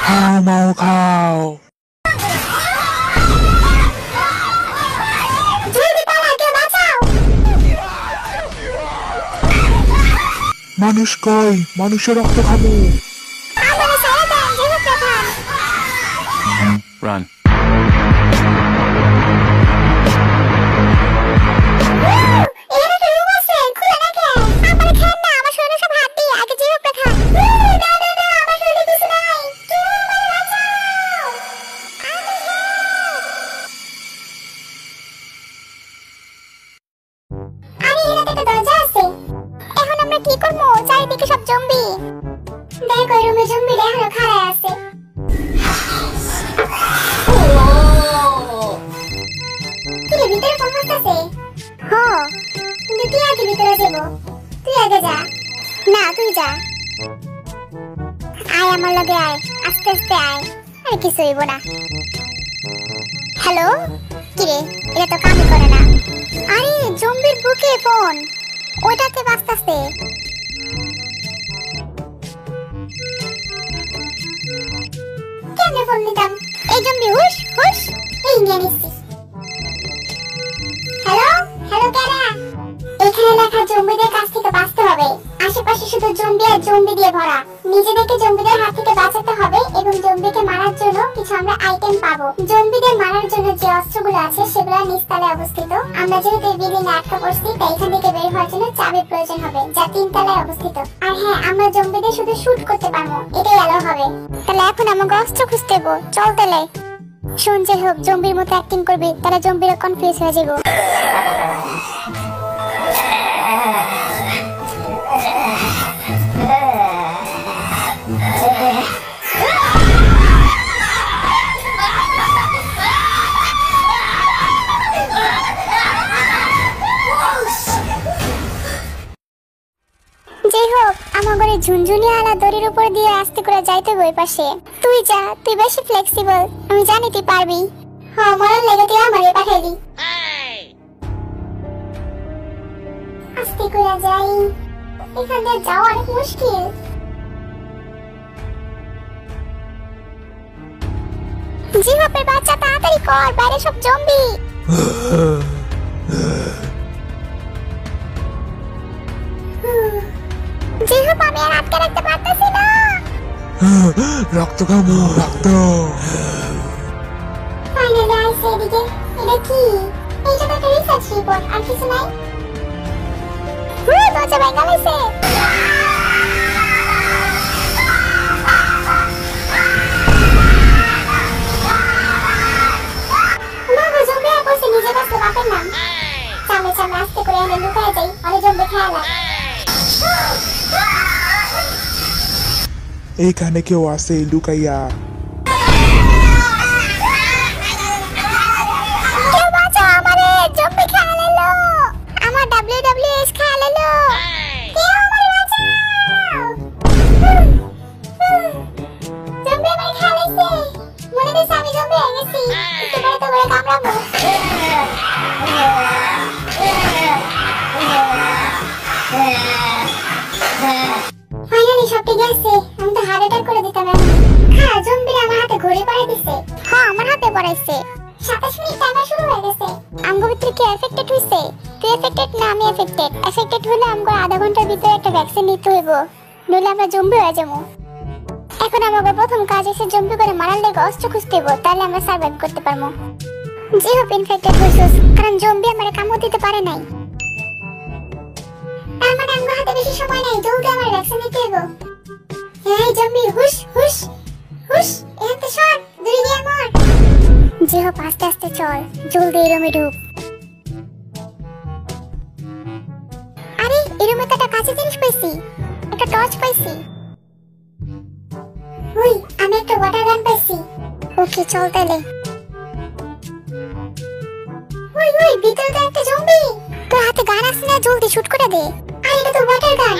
খাও মাও খাও। মানুষ কই? মানুষের রক্ত খাবো। Run. চারিদিকে সব জম্বি। দেখ ওই রুমে জম্বি এখনো খাড়া আছে। তুই ভিতরে কোন আছে? হ্যাঁ কিন্তু তুই আগে ভিতরে যাবো। তুই আগে যা। না তুই যা। আয় আমার লগে আয়, আস্তে আস্তে আয়। আর কিছু হইব না। হ্যালো কিরে, এটা তো কামই করে না। আরে জম্বির বুকে ফোন, ওইটাতে বাজতাছে। কেমনে ফোন দিতাম? এই জম্বি হুশ হুশ, এই নিয়ে নিচ্ছি। হ্যালো হ্যালো কারা? এখানে লেখা জম্বিদের কাছ থেকে বাঁচতে হবে। আশেপাশে শুধু জম্বি আর জম্বি দিয়ে ভরা। নিজেদেরকে জম্বিদের হাত থেকে বাঁচাতে হবে এবং জম্বিকে মারার জন্য কিছু আমরা আইটেম পাবো। জম্বিদের মারার জন্য যে অস্ত্রগুলো আছে সেগুলো নিচতলায় অবস্থিত। আমরা যেহেতু এই বিল্ডিং এ আটকা পড়ছি তাই এখান থেকে বের হওয়ার জন্য চাবির প্রয়োজন হবে, যা 3 তলায় অবস্থিত। আর হ্যাঁ, আমরা জম্বিদের শুধু শুট করতে পারবো, এটাই আলো হবে। তাহলে এখন আমাকে অস্ত্র খুঁজতে হবে। চল তাহলে। শুন, যে হোক জম্বির মতো অ্যাক্টিং করবি, তারা জম্বিরা কনফিউজ হয়ে যাবে। যাই হোক, আমার ঘরে ঝুনঝুনি আলা দড়ির উপর দিয়ে আস্তে করে যাইতে বই পাশে। তুই যা, তুই বেশি ফ্লেক্সিবল, আমি জানি তুই পারবি। হ্যাঁ, মরার লেগে তুই আমারে পাঠাইলি। আস্তে করে যাই, এখান দিয়ে যাওয়া অনেক মুশকিল। জিহাপের বাচ্চা তাড়াতাড়ি কর, বাইরে সব জম্বি। জিহাপ, আমি আর আটকে রাখতে পারতেছি না। রক্ত খাবো, রক্ত। ফাইনালি আইছে এদিকে। এটা কি? এইটা তো একটা রিসার্চ রিপোর্ট, আর কিছু নাই। দরজা ভেঙে গেছে। আস্তে করে আমি লুকায় যাই, অনেক জম্বি খেয়ালা। এইখানে কেউ আছে লুকাইয়া? কেউ বাঁচাও আমারে, জম্বি খেয়ে নিলো। আমার WWS খেয়ে নিলো। কেউ আমারে বাঁচাও। জম্বি আমারে খেয়ে নিছে। মনে হচ্ছে আমি জম্বি হয়ে গেছি। একটু পরে তো করে কামড়াবো। ফাইনালি সব ঠিক আছে। আমি তো হার্ট অ্যাটাক করে দিতাম এখন। হ্যাঁ, জম্বিরা আমার হাতে ঘড়ি পরাই দিছে। হ্যাঁ, আমার হাতে পরাইছে। 27 মিনিট টাইমার শুরু হয়ে গেছে। আমগো ভিতরে কি এফেক্টেড হইছে? তুই এফেক্টেড না আমি এফেক্টেড? এফেক্টেড হলে আমগো আধা ঘন্টার ভিতরে একটা ভ্যাকসিন নিতে হইব, নইলে আমরা জম্বি হয়ে যাবো। এখন আমাদের প্রথম কাজ হচ্ছে জম্বি করে মারার লেগে অস্ত্র খুঁজতে হইব, তাহলে আমরা সার্ভাইভ করতে পারবো। যে হোক ইনফেক্টেড হইছিস, কারণ জম্বি আমারে কামড় দিতে পারে নাই। তার মানে আমগো হাতে বেশি সময় নাই, জলদি আমার ভ্যাকসিন নিতে হইব। এই জম্বি হুশ হুশ হুশ, এতে শট, দূরে গিয়ে মর। যে হোক আস্তে আস্তে চল, জলদি এই রুমে ঢুক। আরে এই রুমে তো একটা কাঁচের জিনিস পাইছি, একটা টর্চ পাইছি। ওই আমি একটা ওয়াটার গান পাইছি। ওকে চল তাহলে। ওই ওই ভিতরে তো একটা জম্বি। তোর হাতে গান আছে না? জলদি শুট করে দে। আরে এটা তো ওয়াটার গান,